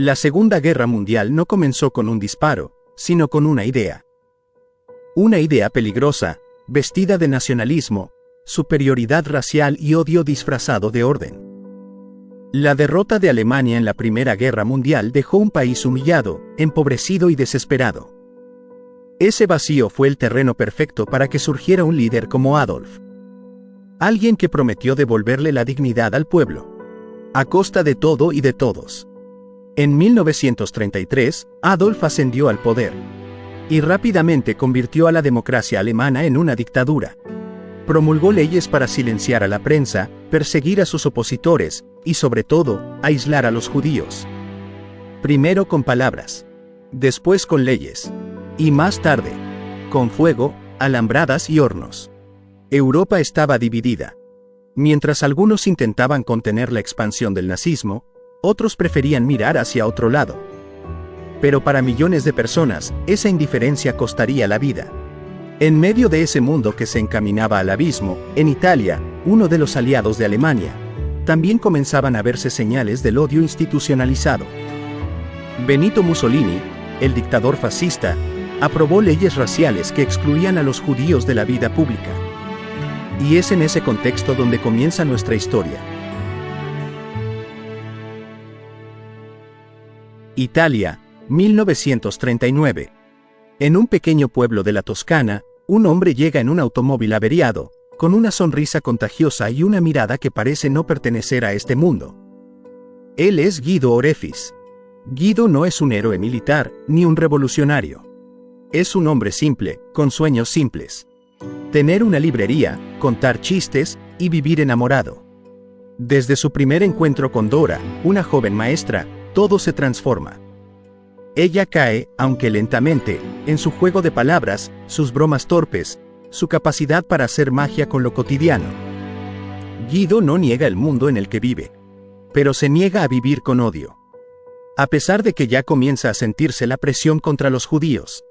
La Segunda Guerra Mundial no comenzó con un disparo, sino con una idea. Una idea peligrosa, vestida de nacionalismo, superioridad racial y odio disfrazado de orden. La derrota de Alemania en la Primera Guerra Mundial dejó un país humillado, empobrecido y desesperado. Ese vacío fue el terreno perfecto para que surgiera un líder como Adolf. Alguien que prometió devolverle la dignidad al pueblo, a costa de todo y de todos. En 1933, Adolf ascendió al poder y rápidamente convirtió a la democracia alemana en una dictadura. Promulgó leyes para silenciar a la prensa, perseguir a sus opositores y, sobre todo, aislar a los judíos. Primero con palabras, después con leyes, y más tarde, con fuego, alambradas y hornos. Europa estaba dividida. Mientras algunos intentaban contener la expansión del nazismo, otros preferían mirar hacia otro lado. Pero para millones de personas, esa indiferencia costaría la vida. En medio de ese mundo que se encaminaba al abismo, en Italia, uno de los aliados de Alemania, también comenzaban a verse señales del odio institucionalizado. Benito Mussolini, el dictador fascista, aprobó leyes raciales que excluían a los judíos de la vida pública. Y es en ese contexto donde comienza nuestra historia. Italia, 1939. En un pequeño pueblo de la Toscana, un hombre llega en un automóvil averiado, con una sonrisa contagiosa y una mirada que parece no pertenecer a este mundo. Él es Guido Orefis. Guido no es un héroe militar, ni un revolucionario. Es un hombre simple, con sueños simples. Tener una librería, contar chistes y vivir enamorado. Desde su primer encuentro con Dora, una joven maestra, todo se transforma. Ella cae, aunque lentamente, en su juego de palabras, sus bromas torpes, su capacidad para hacer magia con lo cotidiano. Guido no niega el mundo en el que vive, pero se niega a vivir con odio. A pesar de que ya comienza a sentirse la presión contra los judíos.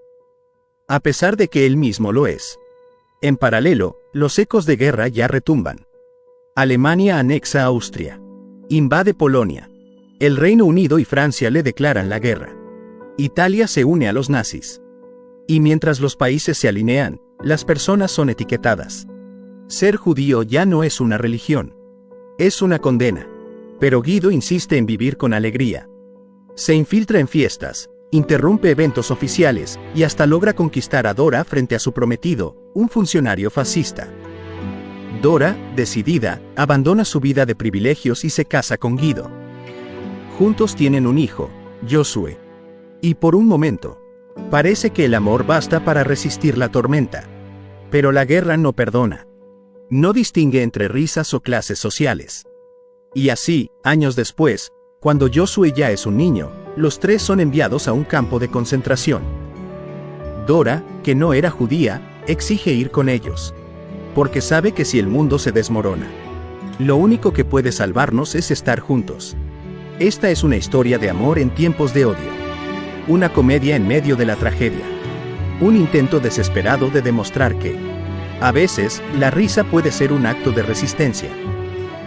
A pesar de que él mismo lo es. En paralelo, los ecos de guerra ya retumban. Alemania anexa a Austria. Invade Polonia. El Reino Unido y Francia le declaran la guerra. Italia se une a los nazis. Y mientras los países se alinean, las personas son etiquetadas. Ser judío ya no es una religión. Es una condena. Pero Guido insiste en vivir con alegría. Se infiltra en fiestas, interrumpe eventos oficiales y hasta logra conquistar a Dora frente a su prometido, un funcionario fascista. Dora, decidida, abandona su vida de privilegios y se casa con Guido. Juntos tienen un hijo, Josué. Y por un momento, parece que el amor basta para resistir la tormenta. Pero la guerra no perdona. No distingue entre risas o clases sociales. Y así, años después, cuando Josué ya es un niño, los tres son enviados a un campo de concentración. Dora, que no era judía, exige ir con ellos. Porque sabe que si el mundo se desmorona, lo único que puede salvarnos es estar juntos. Esta es una historia de amor en tiempos de odio. Una comedia en medio de la tragedia. Un intento desesperado de demostrar que, a veces, la risa puede ser un acto de resistencia.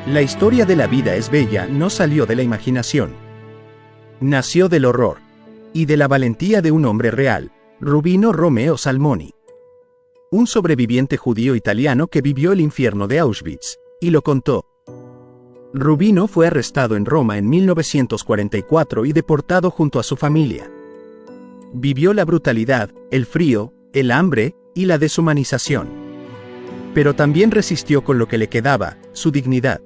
La historia de la vida es bella, no salió de la imaginación. Nació del horror. Y de la valentía de un hombre real, Rubino Romeo Salmoni. Un sobreviviente judío italiano que vivió el infierno de Auschwitz, y lo contó. Rubino fue arrestado en Roma en 1944 y deportado junto a su familia. Vivió la brutalidad, el frío, el hambre y la deshumanización. Pero también resistió con lo que le quedaba, su dignidad.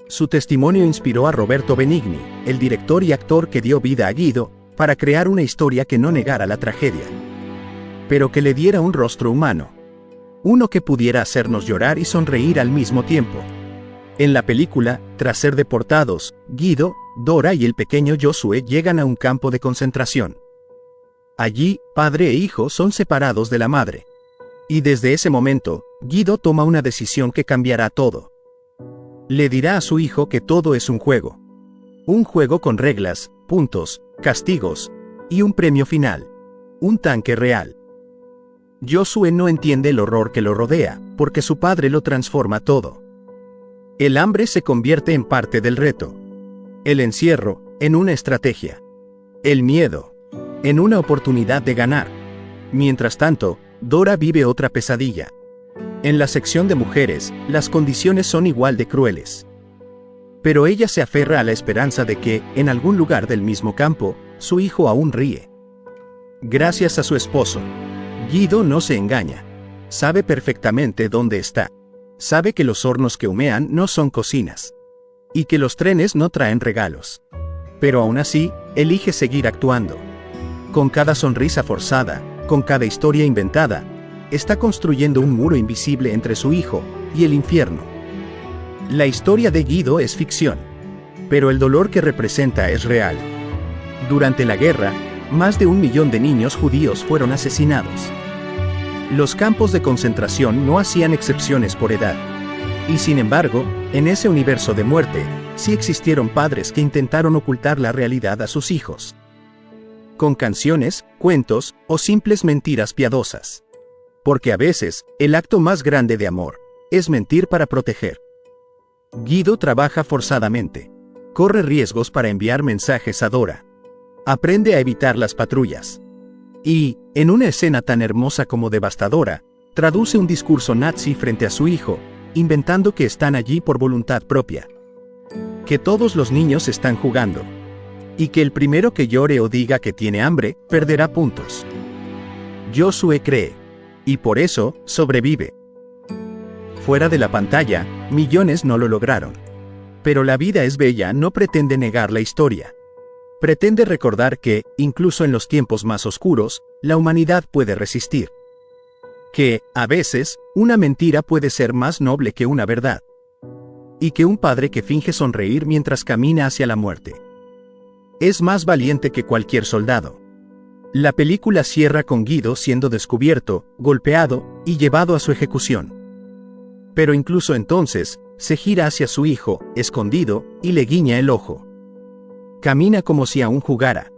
Su testimonio inspiró a Roberto Benigni, el director y actor que dio vida a Guido, para crear una historia que no negara la tragedia, pero que le diera un rostro humano. Uno que pudiera hacernos llorar y sonreír al mismo tiempo. En la película, tras ser deportados, Guido, Dora y el pequeño Josué llegan a un campo de concentración. Allí, padre e hijo son separados de la madre. Y desde ese momento, Guido toma una decisión que cambiará todo. Le dirá a su hijo que todo es un juego. Un juego con reglas, puntos, castigos, y un premio final. Un tanque real. Josué no entiende el horror que lo rodea, porque su padre lo transforma todo. El hambre se convierte en parte del reto. El encierro, en una estrategia. El miedo. En una oportunidad de ganar. Mientras tanto, Dora vive otra pesadilla. En la sección de mujeres, las condiciones son igual de crueles. Pero ella se aferra a la esperanza de que, en algún lugar del mismo campo, su hijo aún ríe. Gracias a su esposo. Guido no se engaña. Sabe perfectamente dónde está. Sabe que los hornos que humean no son cocinas. Y que los trenes no traen regalos. Pero aún así, elige seguir actuando. Con cada sonrisa forzada, con cada historia inventada, está construyendo un muro invisible entre su hijo y el infierno. La historia de Guido es ficción, pero el dolor que representa es real. Durante la guerra, más de 1 millón de niños judíos fueron asesinados. Los campos de concentración no hacían excepciones por edad. Y sin embargo, en ese universo de muerte, sí existieron padres que intentaron ocultar la realidad a sus hijos. Con canciones, cuentos o simples mentiras piadosas. Porque a veces, el acto más grande de amor es mentir para proteger. Guido trabaja forzadamente. Corre riesgos para enviar mensajes a Dora. Aprende a evitar las patrullas. Y, en una escena tan hermosa como devastadora, traduce un discurso nazi frente a su hijo, inventando que están allí por voluntad propia. Que todos los niños están jugando. Y que el primero que llore o diga que tiene hambre, perderá puntos. Josué cree. Y por eso, sobrevive. Fuera de la pantalla, millones no lo lograron. Pero La vida es bella no pretende negar la historia. Pretende recordar que, incluso en los tiempos más oscuros, la humanidad puede resistir. Que, a veces, una mentira puede ser más noble que una verdad. Y que un padre que finge sonreír mientras camina hacia la muerte es más valiente que cualquier soldado. La película cierra con Guido siendo descubierto, golpeado y llevado a su ejecución. Pero incluso entonces, se gira hacia su hijo, escondido, y le guiña el ojo. Camina como si aún jugara.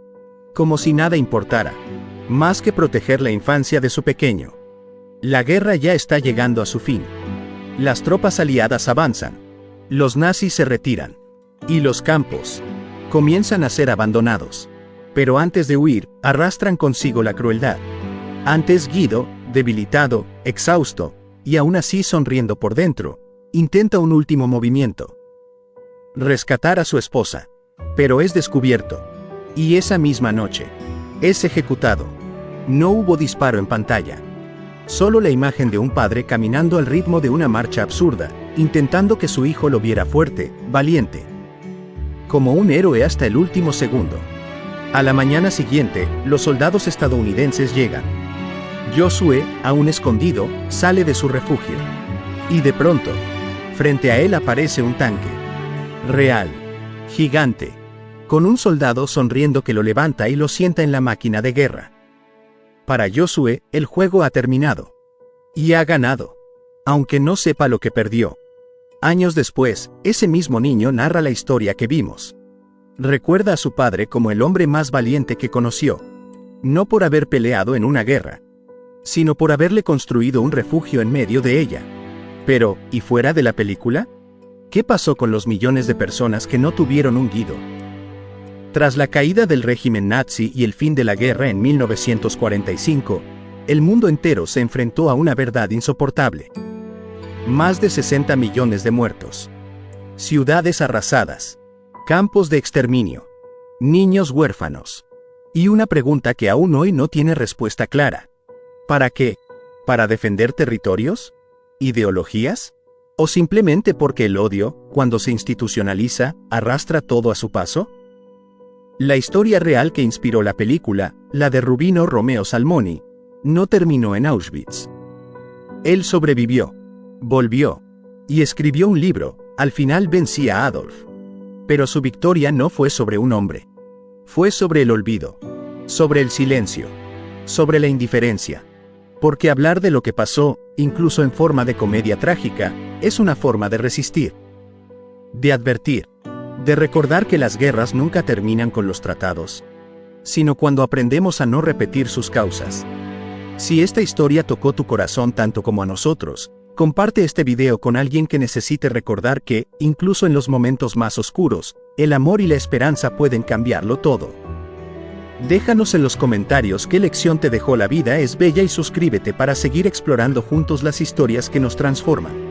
Como si nada importara. Más que proteger la infancia de su pequeño. La guerra ya está llegando a su fin. Las tropas aliadas avanzan. Los nazis se retiran. Y los campos comienzan a ser abandonados. Pero antes de huir, arrastran consigo la crueldad. Antes Guido, debilitado, exhausto, y aún así sonriendo por dentro, intenta un último movimiento. Rescatar a su esposa. Pero es descubierto. Y esa misma noche, es ejecutado. No hubo disparo en pantalla. Solo la imagen de un padre caminando al ritmo de una marcha absurda, intentando que su hijo lo viera fuerte, valiente. Como un héroe hasta el último segundo. A la mañana siguiente, los soldados estadounidenses llegan. Josué, aún escondido, sale de su refugio. Y de pronto, frente a él aparece un tanque. Real. Gigante. Con un soldado sonriendo que lo levanta y lo sienta en la máquina de guerra. Para Josué, el juego ha terminado. Y ha ganado. Aunque no sepa lo que perdió. Años después, ese mismo niño narra la historia que vimos. Recuerda a su padre como el hombre más valiente que conoció. No por haber peleado en una guerra, sino por haberle construido un refugio en medio de ella. Pero, ¿y fuera de la película? ¿Qué pasó con los millones de personas que no tuvieron un Guido? Tras la caída del régimen nazi y el fin de la guerra en 1945, el mundo entero se enfrentó a una verdad insoportable. Más de 60 millones de muertos. Ciudades arrasadas. Campos de exterminio. Niños huérfanos. Y una pregunta que aún hoy no tiene respuesta clara. ¿Para qué? ¿Para defender territorios? ¿Ideologías? ¿O simplemente porque el odio, cuando se institucionaliza, arrastra todo a su paso? La historia real que inspiró la película, la de Rubino Romeo Salmoni, no terminó en Auschwitz. Él sobrevivió, volvió, y escribió un libro. Al final vencía a Adolf. Pero su victoria no fue sobre un hombre. Fue sobre el olvido, sobre el silencio, sobre la indiferencia. Porque hablar de lo que pasó, incluso en forma de comedia trágica, es una forma de resistir. De advertir. De recordar que las guerras nunca terminan con los tratados, sino cuando aprendemos a no repetir sus causas. Si esta historia tocó tu corazón tanto como a nosotros, comparte este video con alguien que necesite recordar que, incluso en los momentos más oscuros, el amor y la esperanza pueden cambiarlo todo. Déjanos en los comentarios qué lección te dejó la vida es bella y suscríbete para seguir explorando juntos las historias que nos transforman.